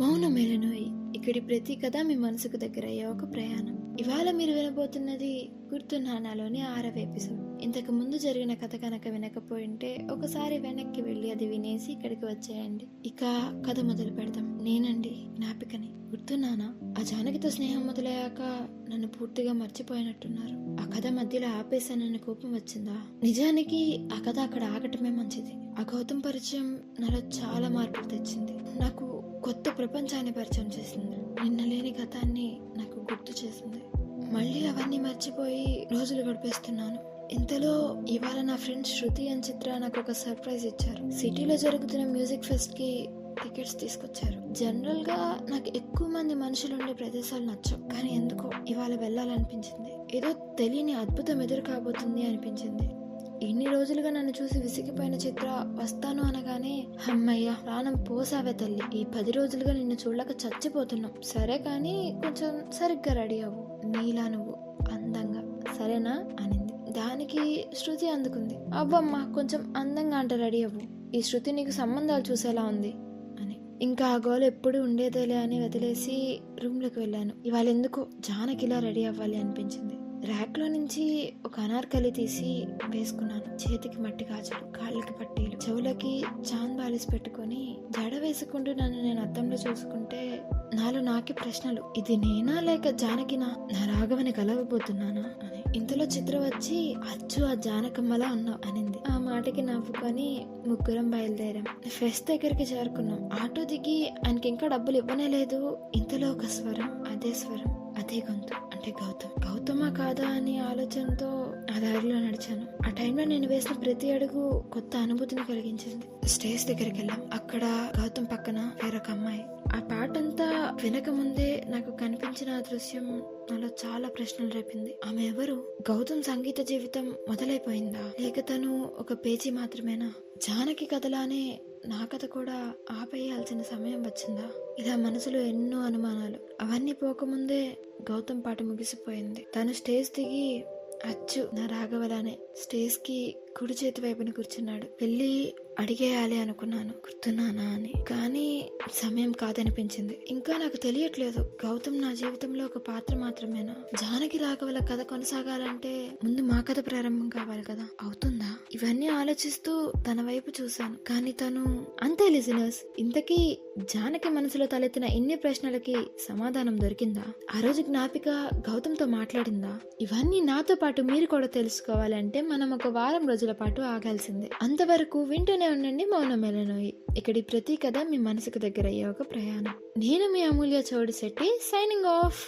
మౌనమేలనోయి ఇక్కడి ప్రతి కథ మీ మనసుకు దగ్గరయ్యే ఒక ప్రయాణం. ఇవాళ మీరు వినబోతున్నది గుర్తున్నానాలోని 6వ ఎపిసోడ్. ఇంతకు ముందు జరిగిన కథ కనుక వినకపోయింటే ఒకసారి వెనక్కి వెళ్ళి అది వినేసి ఇక్కడికి వచ్చేయండి. ఇక కథ మొదలు పెడదాం. నేనండి జ్ఞాపికని. గుర్తున్నానా? ఆ జానకితో స్నేహం మొదలయ్యాక నన్ను పూర్తిగా మర్చిపోయినట్టున్నారు. ఆ కథ మధ్యలో ఆపేసానన్న కోపం వచ్చిందా? నిజానికి ఆ కథ అక్కడ ఆగటమే మంచిది. ఆ గౌతమ్ పరిచయం నాలో చాలా మార్పులు తెచ్చింది. నాకు కొత్త ప్రపంచాన్ని పరిచయం చేసింది. నిన్న లేని గతాన్ని నాకు గుర్తు చేసింది. మళ్ళీ అవన్నీ మర్చిపోయి రోజులు గడిపేస్తున్నాను. ఇంతలో ఇవాళ నా ఫ్రెండ్ శృతి అండ్ చిత్ర నాకు ఒక సర్ప్రైజ్ ఇచ్చారు. సిటీలో జరుగుతున్న మ్యూజిక్ ఫెస్ట్ కి టికెట్స్ తీసుకొచ్చారు. జనరల్ గా నాకు ఎక్కువ మంది మనుషులు ఉండే ప్రదేశాలు నచ్చవు, కానీ ఎందుకో ఇవాళ వెళ్ళాలనిపించింది. ఏదో తెలియని అద్భుతం ఎదురు కాబోతుంది అనిపించింది. ఇన్ని రోజులుగా నన్ను చూసి విసిగిపోయిన చిత్ర వస్తాను అనగానే, అమ్మయ్య ప్రాణం పోసావే తల్లి, ఈ 10 రోజులుగా నిన్ను చూడలేక చచ్చిపోతున్నాం. సరే కానీ కొంచెం సరిగ్గా రెడీ అవ్వు, నీలా నువ్వు అందంగా, సరేనా అనింది. దానికి శృతి అందుకుంది, అవ్వమ్మ కొంచెం అందంగా అంట రెడీ అవ్వు, ఈ శృతి నీకు సంబంధాలు చూసేలా ఉంది అని. ఇంకా ఆ గోలు ఎప్పుడు ఉండేదేలే అని వదిలేసి రూమ్లోకి వెళ్ళాను. ఇవాళ ఎందుకో జానకిలా రెడీ అవ్వాలి అనిపించింది. ర్యాక్ లో నుంచి ఒక అనార్కలి తీసి వేసుకున్నాను. చేతికి మట్టి గాజులు, కాళ్ళకి పట్టీలు, చెవులకి చాంద్ బాలిస్ పెట్టుకొని జడ వేసుకుంటూ నన్ను నేను అద్దంలో చూసుకుంటే నాలో నాకే ప్రశ్నలు. ఇది నేనా లేక జానకినా? నా రాఘవని కలవబోతున్నానా అని. ఇంతలో చిత్ర వచ్చి, అచ్చు ఆ జానకమ్మలా ఉన్నావు అనింది. ఆ మాటకి నవ్వుకొని ముగ్గురం బయలుదేరాం. ఫెస్ట్ దగ్గరికి చేరుకున్నాం. ఆటో దిగి ఆయనకి ఇంకా డబ్బులు ఇవ్వనే లేదు. ఇంతలో ఒక స్వరం, అదే స్వరం, అదే గొంతు. అంటే గౌతమా కాదా అని ఆలోచనతో ఆ దారిలో నడిచాను. ఆ టైంలో నేను వేసిన ప్రతి అడుగు కొత్త అనుభూతిని కలిగించింది. స్టేజ్ దగ్గరికి వెళ్ళాం. అక్కడ గౌతమ్ పక్కన వేరొక అమ్మాయి. ఆ పాట అంతా వినక ముందే నాకు కనిపించిన ఆ దృశ్యం నాలో చాలా ప్రశ్నలు రేపింది. ఆమె ఎవరు? గౌతమ్ సంగీత జీవితం మొదలైపోయిందా, లేక తను ఒక పేజీ మాత్రమేనా? జానకి కథలానే నా కథ కూడా ఆపేయాల్సిన సమయం వచ్చిందా? ఇలా మనసులో ఎన్నో అనుమానాలు. అవన్నీ పోకముందే గౌతమ్ పాట ముగిసిపోయింది. తను స్టేజ్ దిగి అచ్చు నా రాఘవలానే స్టేజ్ కి కుడి చేతి వైపున కూర్చున్నాడు. వెళ్ళి అడిగేయాలి అనుకున్నాను, గుర్తున్నానా అని. కానీ సమయం కాదనిపించింది. ఇంకా నాకు తెలియట్లేదు, గౌతమ్ నా జీవితంలో ఒక పాత్ర మాత్రమేనా? జానకి రాఘవల కథ కొనసాగాలంటే ముందు మా కథ ప్రారంభం కావాలి కదా, అవుతుందా? ఇవన్నీ ఆలోచిస్తూ తన వైపు చూశాను. కానీ తను అంతే. లిజనర్స్, ఇంతకీ జానకి మనసులో తలెత్తిన ఇన్ని ప్రశ్నలకి సమాధానం దొరికిందా? ఆ రోజు జ్ఞాపిక గౌతమ్తో మాట్లాడిందా? ఇవన్నీ నాతో పాటు మీరు కూడా తెలుసుకోవాలంటే మనం ఒక వారం రోజుల పాటు ఆగాల్సిందే. అంతవరకు వింటూనే ఉండండి మౌనమేలనోయి. ఇక్కడి ప్రతి కథ మీ మనసుకు దగ్గర అయ్యే ఒక ప్రయాణం. నేను మీ అమూల్య చౌడిశెట్టి, సైనింగ్ ఆఫ్.